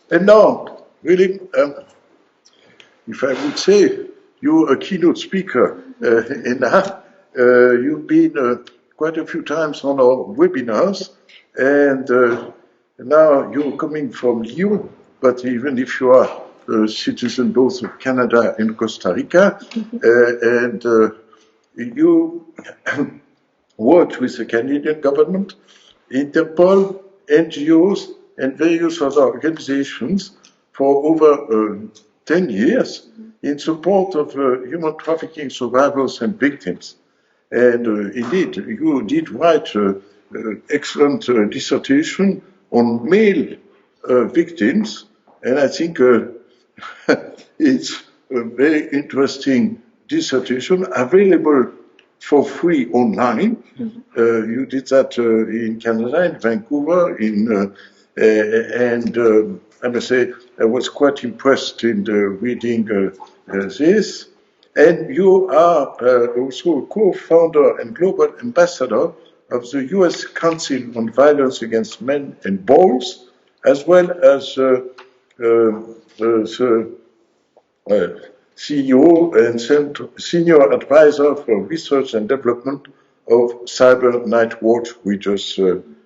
And now, really, if I would say you're a keynote speaker, you've been quite a few times on our webinars, and now you're coming from Lyon, but even if you are a citizen both of Canada and Costa Rica, and you worked with the Canadian government, Interpol, NGOs, and various other organizations for over 10 years in support of human trafficking survivors and victims. And indeed, you did write an excellent dissertation on male victims, and I think it's a very interesting dissertation available for free online. You did that in Canada, in Vancouver, and I must say I was quite impressed in reading this. And you are also a co-founder and global ambassador of the U.S. Council on Violence Against Men and Boys, as well as the CEO and senior advisor for research and development of Cyber Night Watch, we just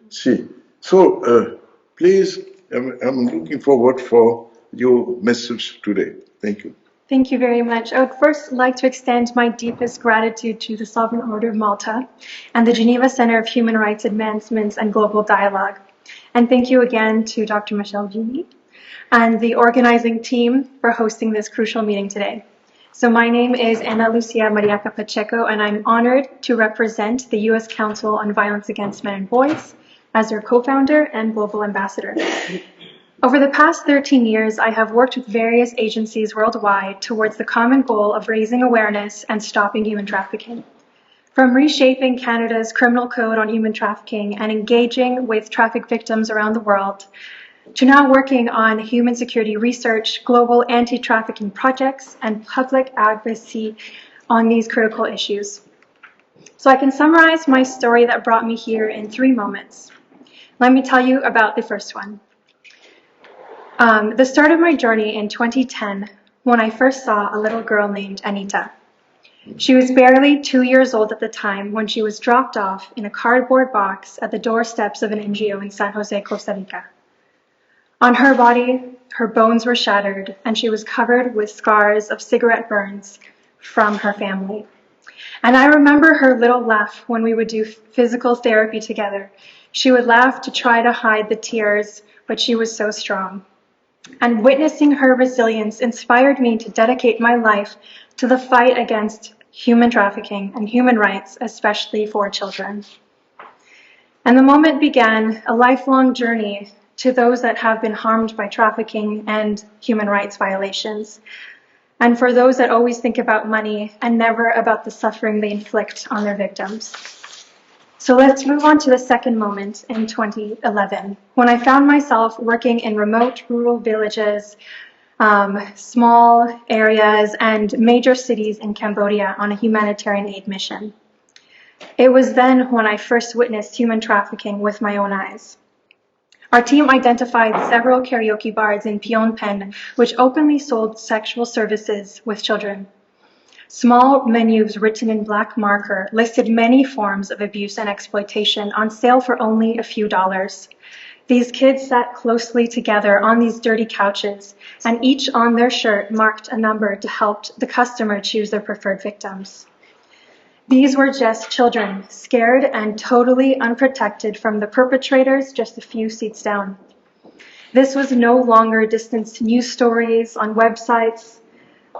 see. So please, I'm looking forward for your message today. Thank you. Thank you very much. I would first like to extend my deepest gratitude to the Sovereign Order of Malta and the Geneva Center of Human Rights Advancements and Global Dialogue. And thank you again to Dr. Michelle Gini and the organizing team for hosting this crucial meeting today. So my name is Lucia Mariaca Pacheco, and I'm honored to represent the U.S. Council on Violence Against Men and Boys as their co-founder and global ambassador. Over the past 13 years, I have worked with various agencies worldwide towards the common goal of raising awareness and stopping human trafficking. From reshaping Canada's criminal code on human trafficking and engaging with traffic victims around the world, to now working on human security research, global anti-trafficking projects, and public advocacy on these critical issues. So I can summarize my story that brought me here in 3 moments. Let me tell you about the first one. The start of my journey in 2010, when I first saw a little girl named Anita. She was barely 2 years old at the time when she was dropped off in a cardboard box at the doorsteps of an NGO in San Jose, Costa Rica. On her body, her bones were shattered, and she was covered with scars of cigarette burns from her family. And I remember her little laugh when we would do physical therapy together. She would laugh to try to hide the tears, but she was so strong. And witnessing her resilience inspired me to dedicate my life to the fight against human trafficking and human rights, especially for children. And the moment began a lifelong journey to those that have been harmed by trafficking and human rights violations, and for those that always think about money and never about the suffering they inflict on their victims. So let's move on to the second moment in 2011, when I found myself working in remote rural villages, small areas, and major cities in Cambodia on a humanitarian aid mission. It was then when I first witnessed human trafficking with my own eyes. Our team identified several karaoke bars in Phnom Penh which openly sold sexual services with children. Small menus written in black marker listed many forms of abuse and exploitation on sale for only a few dollars. These kids sat closely together on these dirty couches, and each on their shirt marked a number to help the customer choose their preferred victims. These were just children, scared and totally unprotected from the perpetrators just a few seats down. This was no longer distant news stories on websites,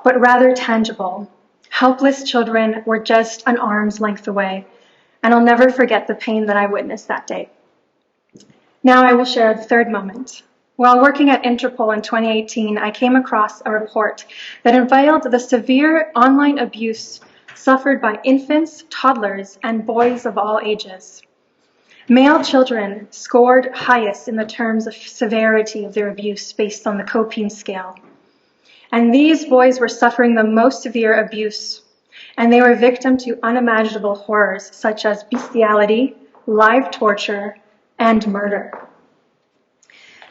but rather tangible. Helpless children were just an arm's length away, and I'll never forget the pain that I witnessed that day. Now I will share the third moment. While working at Interpol in 2018, I came across a report that unveiled the severe online abuse suffered by infants, toddlers, and boys of all ages. Male children scored highest in the terms of severity of their abuse based on the Copine scale. And these boys were suffering the most severe abuse, and they were victim to unimaginable horrors such as bestiality, live torture, and murder.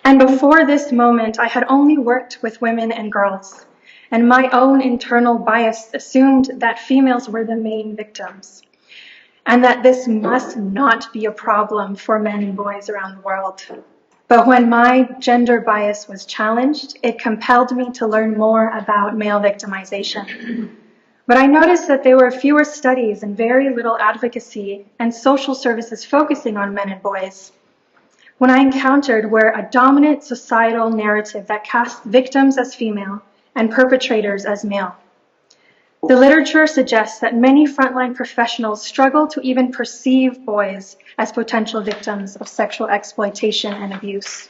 And before this moment, I had only worked with women and girls, and my own internal bias assumed that females were the main victims, and that this must not be a problem for men and boys around the world. But when my gender bias was challenged, it compelled me to learn more about male victimization. But I noticed that there were fewer studies and very little advocacy and social services focusing on men and boys. When I encountered where a dominant societal narrative that cast victims as female and perpetrators as male. The literature suggests that many frontline professionals struggle to even perceive boys as potential victims of sexual exploitation and abuse.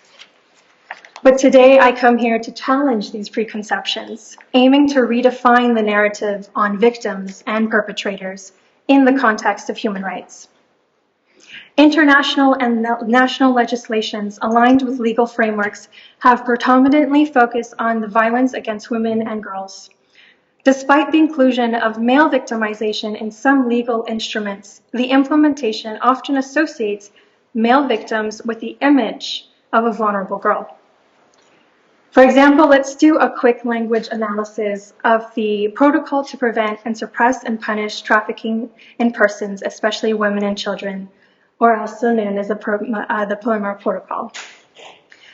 But today I come here to challenge these preconceptions, aiming to redefine the narrative on victims and perpetrators in the context of human rights. International and national legislations aligned with legal frameworks have predominantly focused on the violence against women and girls. Despite the inclusion of male victimization in some legal instruments, the implementation often associates male victims with the image of a vulnerable girl. For example, let's do a quick language analysis of the Protocol to Prevent and Suppress and Punish Trafficking in Persons, especially Women and Children, or also known as the Palwankar Protocol.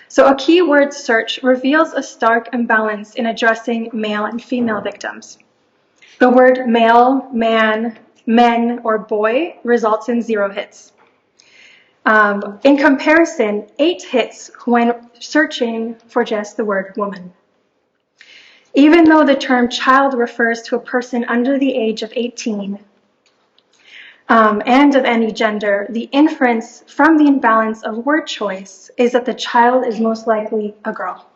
So a keyword search reveals a stark imbalance in addressing male and female victims. The word male, man, men, or boy results in 0 hits. In comparison, 8 hits when searching for just the word woman. Even though the term child refers to a person under the age of 18, and of any gender, the inference from the imbalance of word choice is that the child is most likely a girl.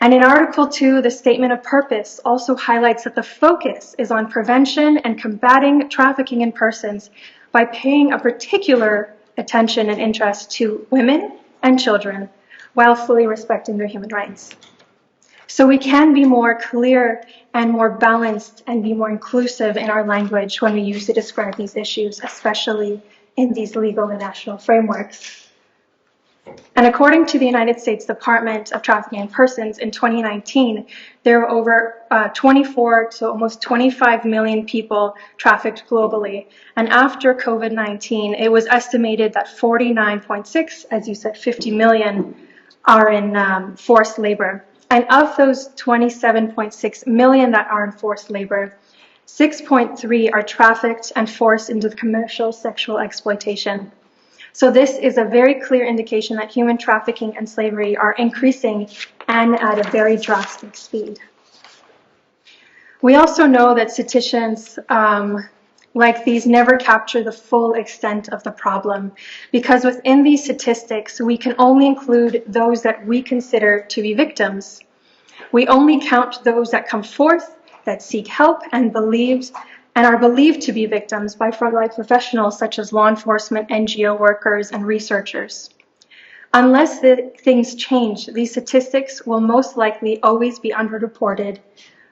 And in Article 2, the statement of purpose also highlights that the focus is on prevention and combating trafficking in persons by paying a particular attention and interest to women and children while fully respecting their human rights. So we can be more clear and more balanced and be more inclusive in our language when we use to describe these issues, especially in these legal and national frameworks. And according to the United States Department of Trafficking in Persons, in 2019, there were over 24 to almost 25 million people trafficked globally. And after COVID-19, it was estimated that 49.6, as you said, 50 million are in forced labor. And of those 27.6 million that are in forced labor, 6.3 are trafficked and forced into commercial sexual exploitation. So this is a very clear indication that human trafficking and slavery are increasing and at a very drastic speed. We also know that statistics like these never capture the full extent of the problem, because within these statistics, we can only include those that we consider to be victims. We only count those that come forth, that seek help and are believed to be victims by frontline professionals such as law enforcement, NGO workers, and researchers. Unless things change, these statistics will most likely always be underreported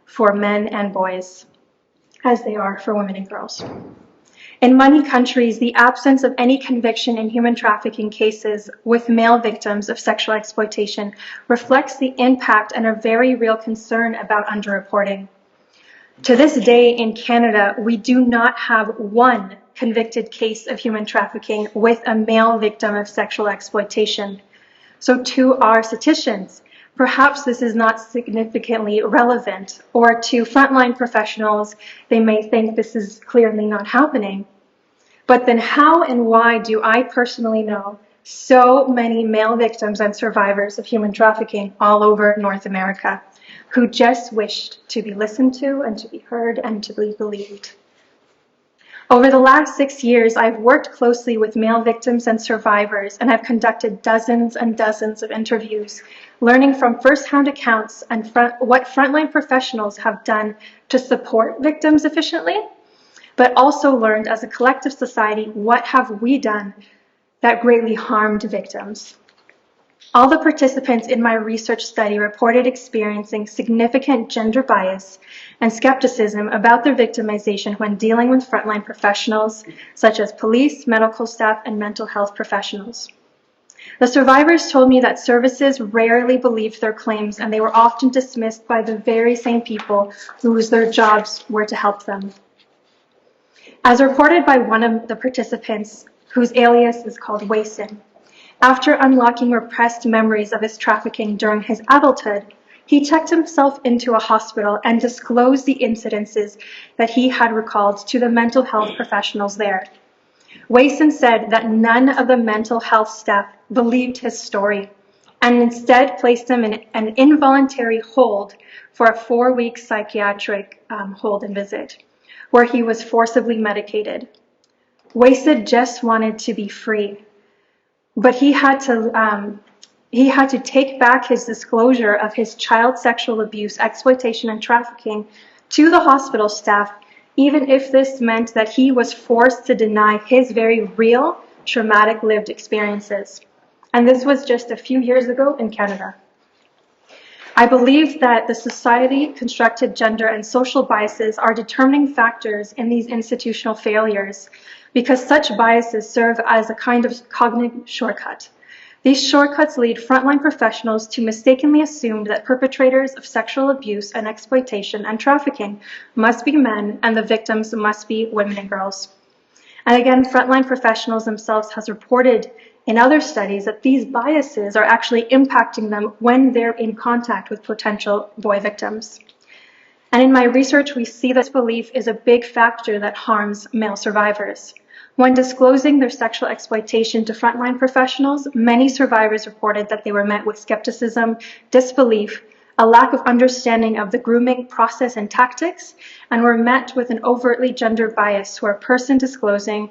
for men and boys, as they are for women and girls. In many countries, the absence of any conviction in human trafficking cases with male victims of sexual exploitation reflects the impact and a very real concern about underreporting. To this day in Canada, we do not have one convicted case of human trafficking with a male victim of sexual exploitation. So to our statisticians, perhaps this is not significantly relevant, or to frontline professionals, they may think this is clearly not happening. But then how and why do I personally know so many male victims and survivors of human trafficking all over North America who just wished to be listened to and to be heard and to be believed? Over the last 6 years, I've worked closely with male victims and survivors, and I've conducted dozens and dozens of interviews, learning from firsthand accounts and what frontline professionals have done to support victims efficiently, but also learned as a collective society, what have we done that greatly harmed victims? All the participants in my research study reported experiencing significant gender bias and skepticism about their victimization when dealing with frontline professionals, such as police, medical staff, and mental health professionals. The survivors told me that services rarely believed their claims, and they were often dismissed by the very same people whose their jobs were to help them. As reported by one of the participants, whose alias is called Wason, after unlocking repressed memories of his trafficking during his adulthood, he checked himself into a hospital and disclosed the incidences that he had recalled to the mental health professionals there. Wason said that none of the mental health staff believed his story and instead placed him in an involuntary hold for a 4-week psychiatric hold and visit, where he was forcibly medicated. Wason just wanted to be free, but he had to take back his disclosure of his child sexual abuse, exploitation, and trafficking to the hospital staff, even if this meant that he was forced to deny his very real, traumatic lived experiences. And this was just a few years ago in Canada. I believe that the society-constructed gender and social biases are determining factors in these institutional failures, because such biases serve as a kind of cognitive shortcut. These shortcuts lead frontline professionals to mistakenly assume that perpetrators of sexual abuse and exploitation and trafficking must be men and the victims must be women and girls. And again, frontline professionals themselves has reported in other studies that these biases are actually impacting them when they're in contact with potential boy victims. And in my research, we see this belief is a big factor that harms male survivors. When disclosing their sexual exploitation to frontline professionals, many survivors reported that they were met with skepticism, disbelief, a lack of understanding of the grooming process and tactics, and were met with an overtly gender bias where a person disclosing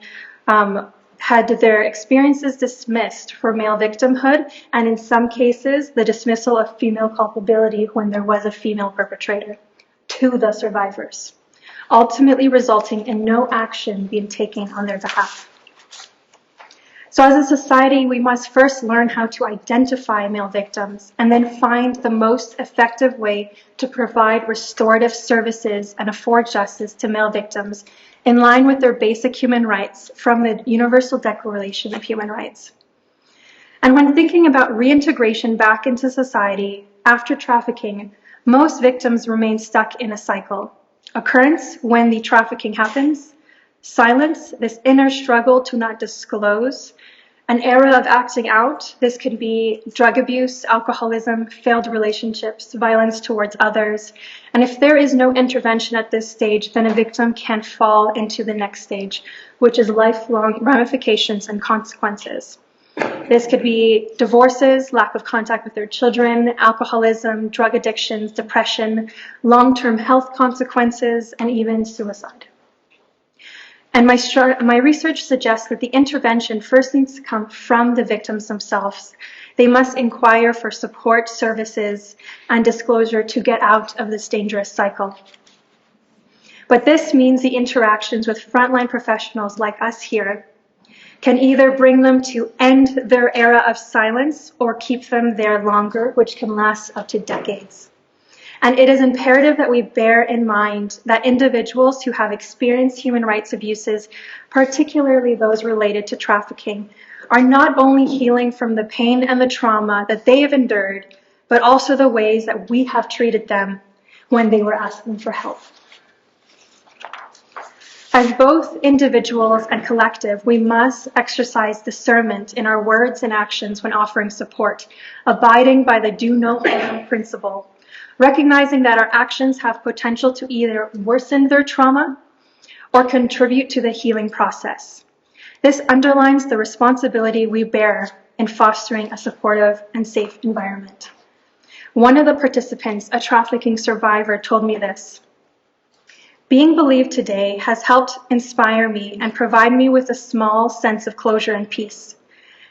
had their experiences dismissed for male victimhood, and in some cases, the dismissal of female culpability when there was a female perpetrator to the survivors, ultimately resulting in no action being taken on their behalf. So as a society, we must first learn how to identify male victims and then find the most effective way to provide restorative services and afford justice to male victims in line with their basic human rights from the Universal Declaration of Human Rights. And when thinking about reintegration back into society after trafficking, most victims remain stuck in a cycle. Occurrence when the trafficking happens, silence, this inner struggle to not disclose, an era of acting out. This could be drug abuse, alcoholism, failed relationships, violence towards others. And if there is no intervention at this stage, then a victim can fall into the next stage, which is lifelong ramifications and consequences. This could be divorces, lack of contact with their children, alcoholism, drug addictions, depression, long-term health consequences, and even suicide. And my research suggests that the intervention first needs to come from the victims themselves. They must inquire for support, services, and disclosure to get out of this dangerous cycle. But this means the interactions with frontline professionals like us here can either bring them to end their era of silence or keep them there longer, which can last up to decades. And it is imperative that we bear in mind that individuals who have experienced human rights abuses, particularly those related to trafficking, are not only healing from the pain and the trauma that they have endured, but also the ways that we have treated them when they were asking for help. As both individuals and collective, we must exercise discernment in our words and actions when offering support, abiding by the do no harm principle, recognizing that our actions have potential to either worsen their trauma or contribute to the healing process. This underlines the responsibility we bear in fostering a supportive and safe environment. One of the participants, a trafficking survivor, told me this: "Being believed today has helped inspire me and provide me with a small sense of closure and peace.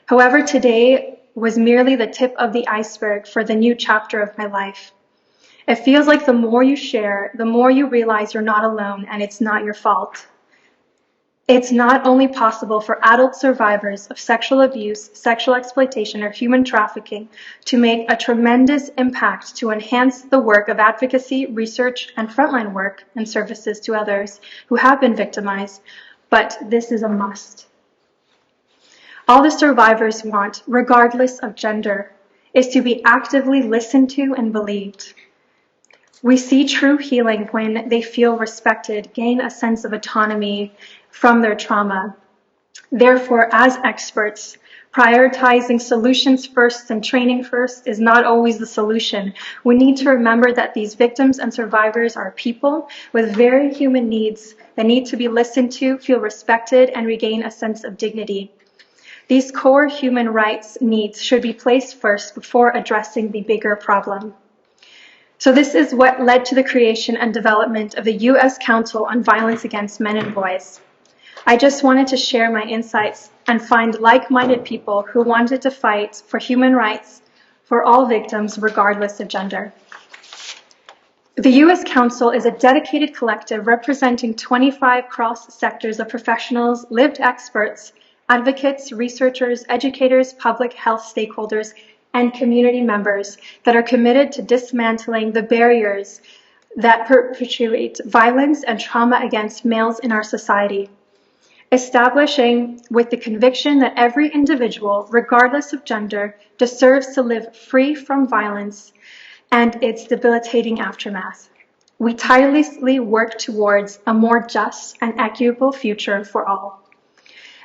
However, today was merely the tip of the iceberg for the new chapter of my life. It feels like the more you share, the more you realize you're not alone and it's not your fault. It's not only possible for adult survivors of sexual abuse, sexual exploitation, or human trafficking to make a tremendous impact to enhance the work of advocacy, research, and frontline work and services to others who have been victimized, but this is a must. All the survivors want, regardless of gender, is to be actively listened to and believed. We see true healing when they feel respected, gain a sense of autonomy from their trauma. Therefore, as experts, prioritizing solutions first and training first is not always the solution. We need to remember that these victims and survivors are people with very human needs that need to be listened to, feel respected, and regain a sense of dignity. These core human rights needs should be placed first before addressing the bigger problem. So this is what led to the creation and development of the U.S. Council on Violence Against Men and Boys. I just wanted to share my insights and find like-minded people who wanted to fight for human rights for all victims, regardless of gender. The U.S. Council is a dedicated collective representing 25 cross-sectors of professionals, lived experts, advocates, researchers, educators, public health stakeholders, and community members that are committed to dismantling the barriers that perpetuate violence and trauma against males in our society. Establishing with the conviction that every individual, regardless of gender, deserves to live free from violence and its debilitating aftermath. We tirelessly work towards a more just and equitable future for all.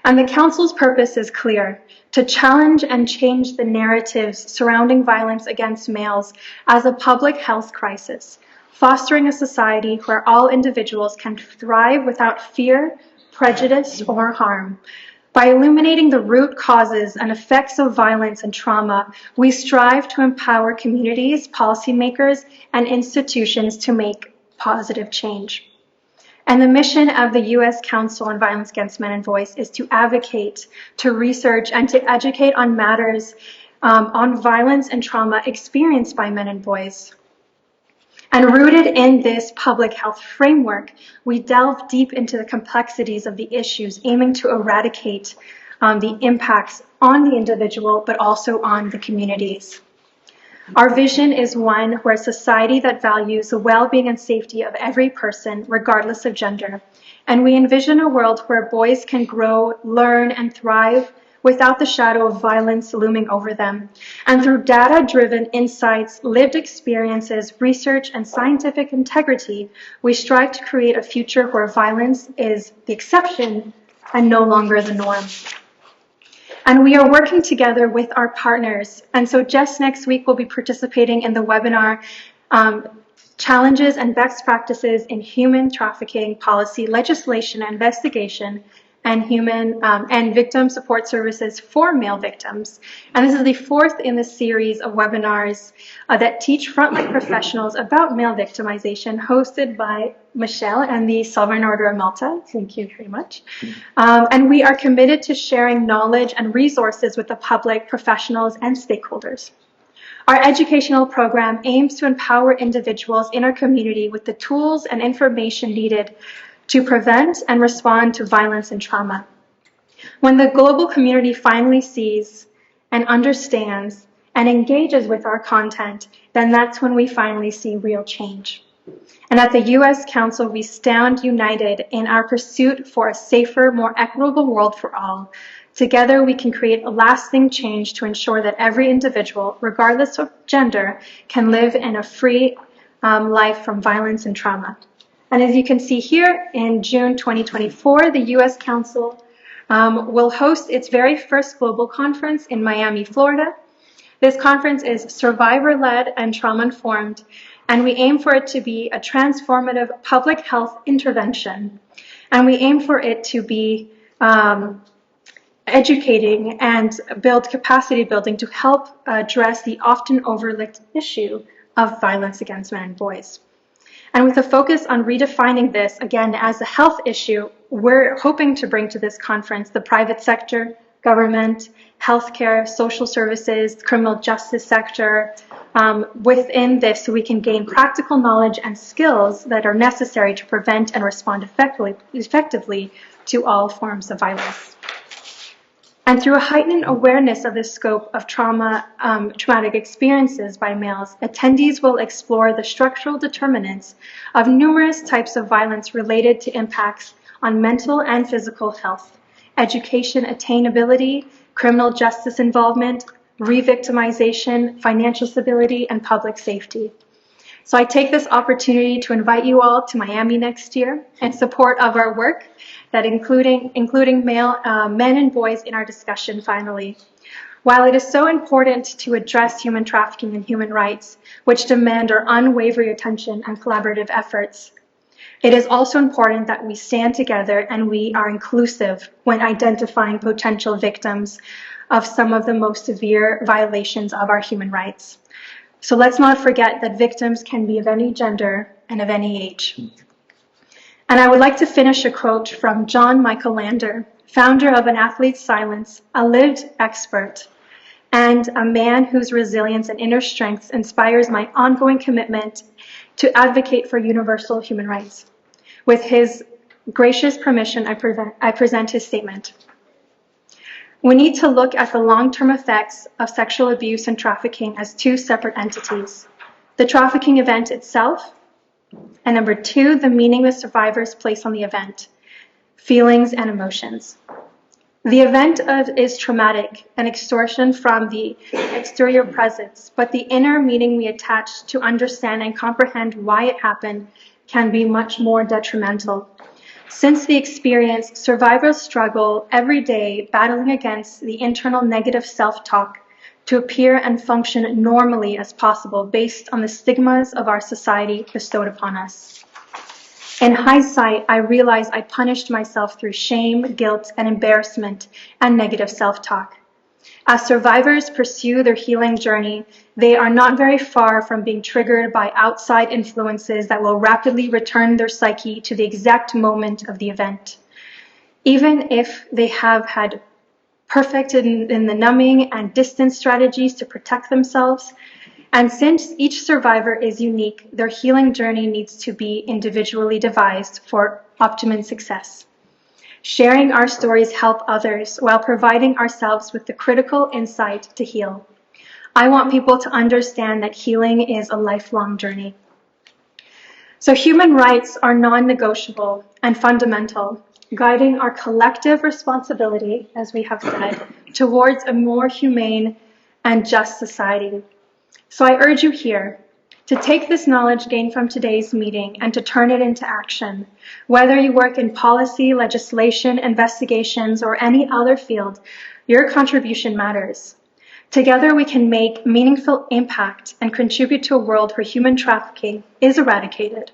And the Council's purpose is clear: to challenge and change the narratives surrounding violence against males as a public health crisis, fostering a society where all individuals can thrive without fear, prejudice, or harm. By illuminating the root causes and effects of violence and trauma, we strive to empower communities, policymakers, and institutions to make positive change. And the mission of the U.S. Council on Violence Against Men and Boys is to advocate, to research, and to educate on matters on violence and trauma experienced by men and boys. And rooted in this public health framework, we delve deep into the complexities of the issues, aiming to eradicate the impacts on the individual, but also on the communities. Our vision is one where a society that values the well-being and safety of every person, regardless of gender. And we envision a world where boys can grow, learn, and thrive without the shadow of violence looming over them. And through data-driven insights, lived experiences, research, and scientific integrity, we strive to create a future where violence is the exception and no longer the norm. And we are working together with our partners. And so just next week, we'll be participating in the webinar, Challenges and Best Practices in Human Trafficking Policy, Legislation, and Investigation, and and Victim Support Services for Male Victims. And this is the fourth in the series of webinars that teach frontline professionals about male victimization, hosted by Michelle and the Sovereign Order of Malta. Thank you very much. And we are committed to sharing knowledge and resources with the public, professionals, and stakeholders. Our educational program aims to empower individuals in our community with the tools and information needed to prevent and respond to violence and trauma. When the global community finally sees and understands and engages with our content, then that's when we finally see real change. And at the U.S. Council, we stand united in our pursuit for a safer, more equitable world for all. Together, we can create a lasting change to ensure that every individual, regardless of gender, can live in a free life from violence and trauma. And as you can see here, in June 2024, the U.S. Council will host its very first global conference in Miami, Florida. This conference is survivor-led and trauma-informed, and we aim for it to be a transformative public health intervention. And we aim for it to be educating and build capacity building to help address the often overlooked issue of violence against men and boys. And with a focus on redefining this, again, as a health issue, we're hoping to bring to this conference the private sector, government, healthcare, social services, criminal justice sector, within this so we can gain practical knowledge and skills that are necessary to prevent and respond effectively to all forms of violence. And through a heightened awareness of the scope of traumatic experiences by males, attendees will explore the structural determinants of numerous types of violence related to impacts on mental and physical health, education attainability, criminal justice involvement, re-victimization, financial stability, and public safety. So I take this opportunity to invite you all to Miami next year in support of our work, that including men and boys in our discussion finally. While it is so important to address human trafficking and human rights, which demand our unwavering attention and collaborative efforts, it is also important that we stand together and we are inclusive when identifying potential victims of some of the most severe violations of our human rights. So let's not forget that victims can be of any gender and of any age. And I would like to finish a quote from John Michael Lander, founder of An Athlete's Silence, a lived expert, and a man whose resilience and inner strength inspires my ongoing commitment to advocate for universal human rights. With his gracious permission, I present his statement. We need to look at the long-term effects of sexual abuse and trafficking as two separate entities. The trafficking event itself, and number two, the meaning the survivors place on the event, feelings and emotions. The event is traumatic, an extortion from the exterior presence, but the inner meaning we attach to understand and comprehend why it happened can be much more detrimental. Since the experience, survivors struggle every day battling against the internal negative self-talk to appear and function normally as possible based on the stigmas of our society bestowed upon us. In hindsight, I realize I punished myself through shame, guilt, and embarrassment, and negative self-talk. As survivors pursue their healing journey, they are not very far from being triggered by outside influences that will rapidly return their psyche to the exact moment of the event. Even if they have had perfected in the numbing and distance strategies to protect themselves, and since each survivor is unique, their healing journey needs to be individually devised for optimum success. Sharing our stories help others while providing ourselves with the critical insight to heal. I want people to understand that healing is a lifelong journey. So human rights are non-negotiable and fundamental, guiding our collective responsibility, as we have said, towards a more humane and just society. So I urge you here to take this knowledge gained from today's meeting and to turn it into action. Whether you work in policy, legislation, investigations, or any other field, your contribution matters. Together we can make meaningful impact and contribute to a world where human trafficking is eradicated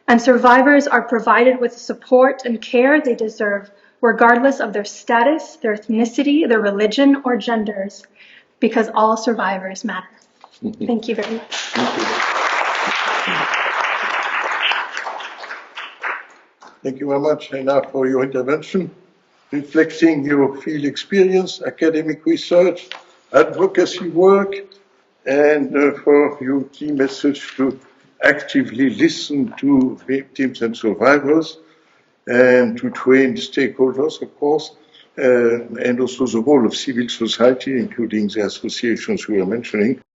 and survivors are provided with the support and care they deserve, regardless of their status, their ethnicity, their religion, or genders, because all survivors matter. Thank you very much. Thank you very much, Hannah, for your intervention, reflecting your field experience, academic research, advocacy work, and for your key message to actively listen to victims and survivors, and to train stakeholders, of course, and also the role of civil society, including the associations we are mentioning.